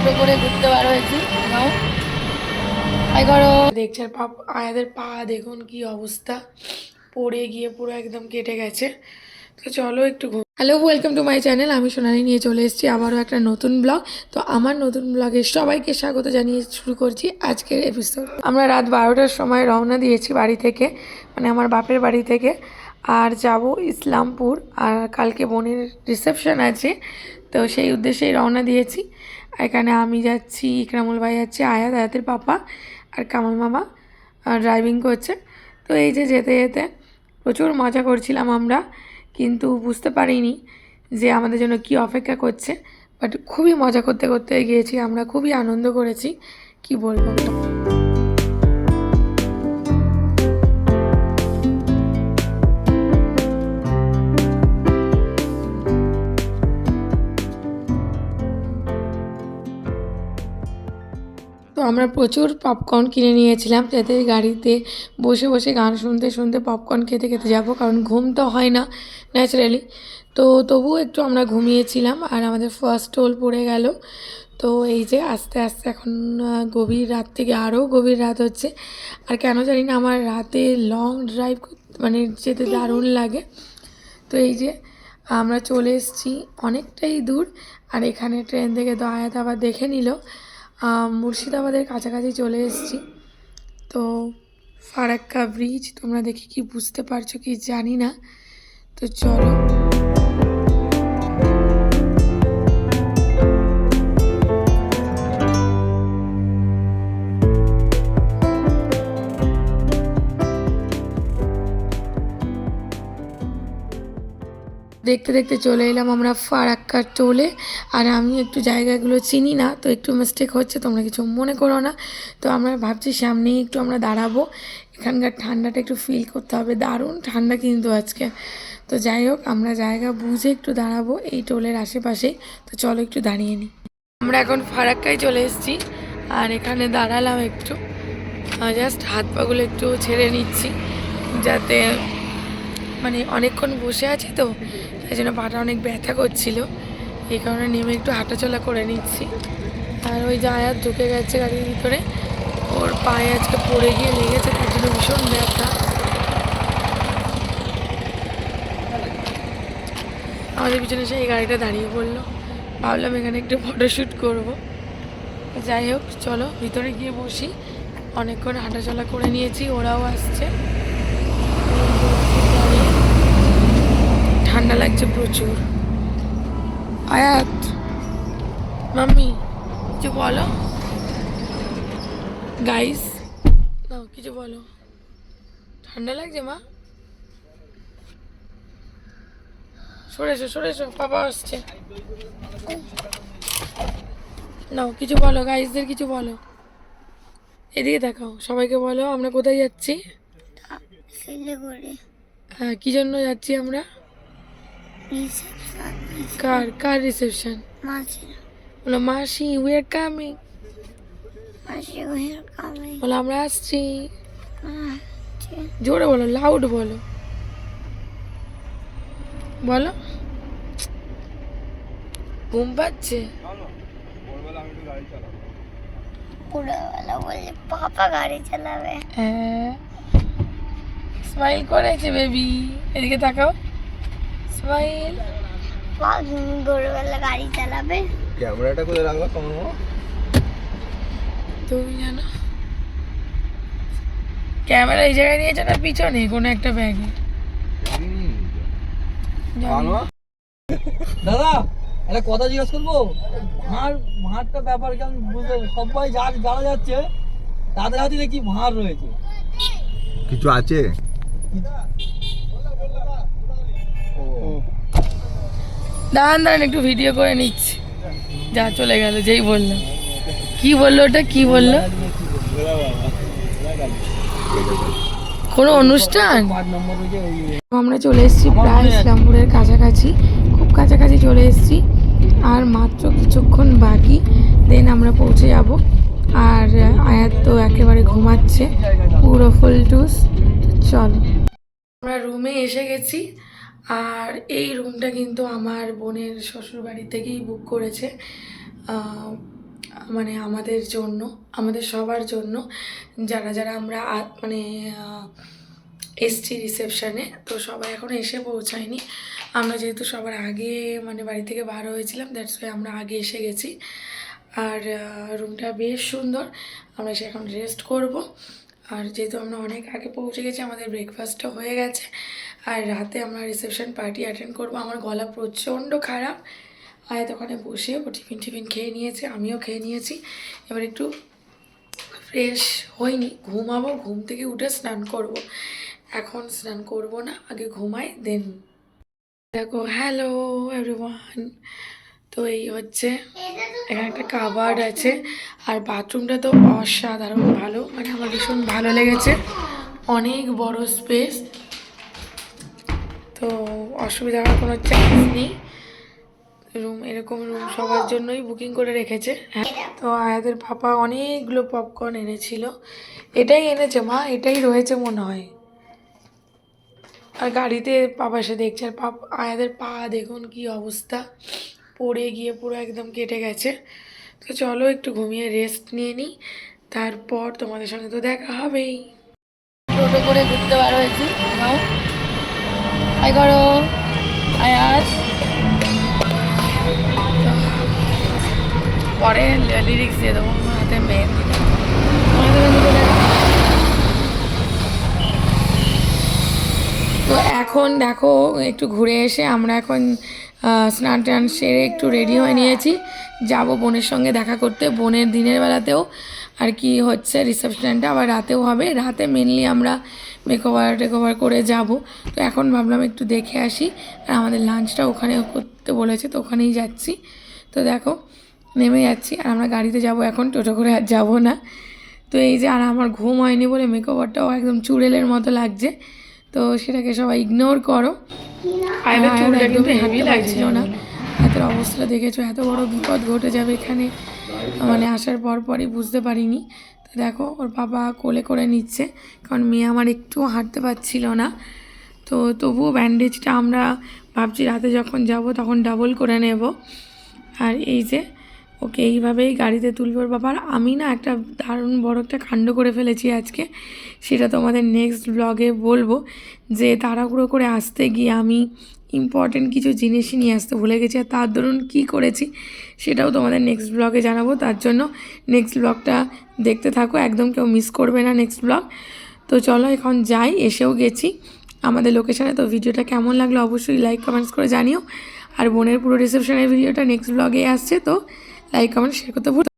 তাড়াহুড়ো করে ঘুরতে বার হয়েছি। তাই করো দেখছে আয়াদের পা দেখুন কি অবস্থা, পড়ে গিয়ে পুরো একদম কেটে গেছে। তো চলো একটু hello, welcome to my channel. আমি সোনালি নিয়ে চলে এসেছি আবারও একটা নতুন ব্লগ। তো আমার নতুন ব্লগে সবাইকে স্বাগত জানিয়ে শুরু করছি আজকের এপিসোড। আমরা রাত 12টার সময় রওনা দিয়েছি বাড়ি থেকে, মানে আমার বাপের বাড়ি থেকে, আর যাব ইসলামপুর। আর কালকে বোনের রিসেপশন আছে, তো সেই উদ্দেশ্যেই রওনা দিয়েছি। এখানে আমি যাচ্ছি, ইকরামুল ভাই যাচ্ছে, আয়াতের পাপা আর কামাল মামা ড্রাইভিং করছে। তো এই যে যেতে যেতে প্রচুর মজা করছিলাম আমরা, কিন্তু বুঝতে পারিনি যে আমাদের জন্য কি অপেক্ষা করছে। বাট খুবই মজা করতে করতে গিয়েছি আমরা, খুবই আনন্দ করেছি, কি বলবো। তো আমরা প্রচুর পপকর্ন কিনে নিয়েছিলাম, যাতে গাড়িতে বসে বসে গান শুনতে শুনতে পপকর্ন খেতে খেতে যাব, কারণ ঘুম তো হয় না ন্যাচারালি। তো তবুও একটু আমরা ঘুমিয়েছিলাম, আর আমাদের ফার্স্ট টোল পড়ে গেল। তো এই যে আস্তে আস্তে এখন গভীর রাত থেকে আরও গভীর রাত হচ্ছে। আর কেন জানি না আমার রাতে লং ড্রাইভ মানে যেতে দারুণ লাগে। তো এই যে আমরা চলে এসেছি অনেকটাই দূর, আর এখানে ট্রেন থেকে তো আয়াত আবার দেখে নিল মুর্শিদাবাদের কাছাকাছি চলে এসেছি। তো ফারাক্কা ব্রিজ তোমরা দেখি কি বুঝতে পারছো কি জানি না। তো চলো, দেখতে দেখতে চলে এলাম আমরা ফারাক্কার টোলে। আর আমি একটু জায়গাগুলো চিনি না, তো একটু মিস্টেক হচ্ছে, তোমরা কিছু মনে করো না। তো আমরা ভাবছি সামনেই একটু আমরা দাঁড়াবো, এখানকার ঠান্ডাটা একটু ফিল করতে হবে, দারুণ ঠান্ডা কিন্তু আজকে। তো যাই হোক, আমরা জায়গা বুঝে একটু দাঁড়াবো এই টোলের আশেপাশেই। তো চলো একটু দাঁড়িয়ে নিই। আমরা এখন ফারাক্কায় চলে এসেছি, আর এখানে দাঁড়ালাম একটু, জাস্ট হাত পাগুলো একটু ছেড়ে নিচ্ছি, যাতে মানে অনেকক্ষণ বসে আছি তো, তাই জন্য পাটা অনেক ব্যথা করছিল, এই কারণে নেমে একটু হাঁটাচলা করে নিচ্ছি। আর ওই যে আয়াত ঢুকে গেছে গাড়ির ভিতরে, ওর পায়ে আজকে পড়ে গিয়ে লেগেছে, তার জন্য ভীষণ ব্যথা। আমাদের পিছনে সেই গাড়িটা দাঁড়িয়ে পড়লো, ভাবলাম এখানে একটু ফটোশ্যুট করবো। যাই হোক, চলো ভিতরে গিয়ে বসি। অনেকক্ষণ হাঁটাচলা করে নিয়েছি, ওরাও আসছে। ঠান্ডা লাগছে প্রচুর। আয়াত, মাম্মি কিছু বলো, গাইস নাও কিছু বলো। ঠান্ডা লাগছে মা, সরেছো সরেছো, বাবা আসছে। নাও কিছু বলো, গাইসদের কিছু বলো, এদিকে দেখাও, সবাইকে বলো আমরা কোথায় যাচ্ছি। হ্যাঁ, কি জন্য যাচ্ছি আমরা? কার কার রিসেপশন? বলো মাসি উই আর কামিং, বলো আমরা আসছি। জোরে বলো, লাউড বলো, বলো। ঘুম পাচ্ছে? পাপা গাড়ি চালাবে। হ্যাঁ, স্মাইল করেছে বেবি, এদিকে তাকাও, স্মাইল। ভোরবেলা গাড়ি চালাবে। ক্যামেরাটা কোথায় রাখবো তুমি জানো? ক্যামেরা এই জায়গায় নিয়েছো না পিছনে কোনো একটা ব্যাগে? দাদা একটা কথা জিজ্ঞাসা করবো, ভাঁড়টা ব্যাপার কি আমি বুঝতে, সবাই যারা যাচ্ছে তাদের হাতে দেখি ভাঁড় রয়েছে, কিছু আছে। দাঁড়ান দাঁড়ান একটু ভিডিও করে নিচ্ছি। যা চলে গেল, যেই বললো, কি বললো ওটা, কি বললো? কোনো অনুষ্ঠান? আমরা চলে এসেছি প্রায় ইসলামপুরের কাছাকাছি, খুব কাছাকাছি চলে এসেছি, আর মাত্র কিছুক্ষণ বাকি, দেন আমরা পৌঁছে যাব। আর আয়াত তো একেবারে ঘুমাচ্ছে পুরো ফুল টুস। চল, আমরা রুমে এসে গেছি। আর এই রুমটা কিন্তু আমার বোনের শ্বশুর বাড়ি থেকেই বুক করেছে। মানে আমাদের জন্য, আমাদের সবার জন্য, যারা যারা আমরা মানে এসছি রিসেপশানে। তো সবাই এখনও এসে পৌঁছায়নি। আমরা যেহেতু সবার আগে মানে বাড়ি থেকে বার হয়েছিলাম, দ্যাটস ওয়াই আমরা আগে এসে গেছি। আর রুমটা বেশ সুন্দর। আমরা এসে এখন রেস্ট করব। আর যেহেতু আমরা অনেক আগে পৌঁছে গেছি, আমাদের ব্রেকফাস্টও হয়ে গেছে। আর রাতে আমরা রিসেপশন পার্টি অ্যাটেন্ড করব। আমার গলা প্রচণ্ড খারাপ। আর দোকানে বসে ও টিফিন খেয়ে নিয়েছে, আমিও খেয়ে নিয়েছি। এবার একটু ফ্রেশ হইনি, ঘুমাবো। ঘুম থেকে উঠে স্নান করব। এখন স্নান করব না, আগে ঘুমাই দেন। দেখো, হ্যালো এভরিওয়ান। তো এই হচ্ছে, এখানে একটা কাবার্ড আছে। আর বাথরুমটা তো অসাধারণ ভালো, মানে আমার ভীষণ ভালো লেগেছে। অনেক বড় স্পেস, তো অসুবিধা হওয়ার কোনো চান্স নেই। এরকম রুম সবার জন্যই বুকিং করে রেখেছে। হ্যাঁ, তো আয়াদের পাপা অনেকগুলো পপকর্ন এনেছিল। এটাই এনেছে মা, এটাই রয়েছে মনে হয়। আর গাড়িতে পাপা এসে দেখছে। আর আয়াদের পা দেখুন কি অবস্থা, পড়ে গিয়ে পুরো একদম কেটে গেছে। তো চলো একটু ঘুমিয়ে রেস্ট নিয়ে নিই, তারপর তোমাদের সঙ্গে তো দেখা হবেই। টোটো করে ঘুরতে বার হয়েছি। হাই করো আয়াত। পরে লিরিক্স দিয়ে দেবো হাতে মেহেন্দি। তো এখন দেখো, একটু ঘুরে এসে আমরা এখন স্নান টান সেরে একটু রেডি হয়ে নিয়েছি। যাব বোনের সঙ্গে দেখা করতে। বোনের দিনের বেলাতেও আর কি হচ্ছে রিসেপশনটা, আবার রাতেও হবে। রাতে মেনলি আমরা টেকওভার করে যাব। তো এখন ভাবলাম একটু দেখে আসি। আর আমাদের লাঞ্চটা ওখানে করতে বলেছে, তো ওখানেই যাচ্ছি। তো দেখো নেমে যাচ্ছি। আর আমরা গাড়িতে যাব এখন, টোটো করে আর যাবো না। তো এই যে, আর আমার ঘুম হয়নি বলে মেকওভারটাও একদম চুড়েলের মতো লাগছে। তো সেটাকে সবাই ইগনোর করো। একদমই হেভি লাগছিল না। হাতের অবস্থাটা দেখেছো, এত বড় বিপদ ঘটে যাবে এখানে মানে আসার পরই বুঝতে পারিনি। তো দেখো ওর বাবা কোলে করে নিচ্ছে, কারণ মেয়ে আমার একটু হাঁটতে পারছিল না। তো তবুও ব্যান্ডেজটা আমরা ভাবছি রাতে যখন যাব তখন ডাবল করে নেব। আর এই যে ওকে এইভাবেই গাড়িতে তুলবে ওর বাবা। আর আমি না একটা দারুণ বড় একটা কাণ্ড করে ফেলেছি আজকে, সেটা তোমাদের নেক্সট ব্লগে বলবো। যে তাড়াহুড়ো করে আসতে গিয়ে আমি ইম্পর্টেন্ট কিছু জিনিসই নিয়ে আসতে ভুলে গেছি। আর তার দরুন কী করেছি সেটাও তোমাদের নেক্সট ব্লগে জানাবো। তার জন্য নেক্সট ব্লগটা দেখতে থাকো, একদম কেউ মিস করবে না নেক্সট ব্লগ। তো চলো এখন যাই, এসেও গেছি আমাদের লোকেশানে। তো ভিডিওটা কেমন লাগলো অবশ্যই লাইক কমেন্টস করে জানিও। আর বোনের পুরো রিসেপশনের ভিডিওটা নেক্সট ব্লগে আসছে, তো লাইক কমেন্ট শেয়ার করতে ভুলো।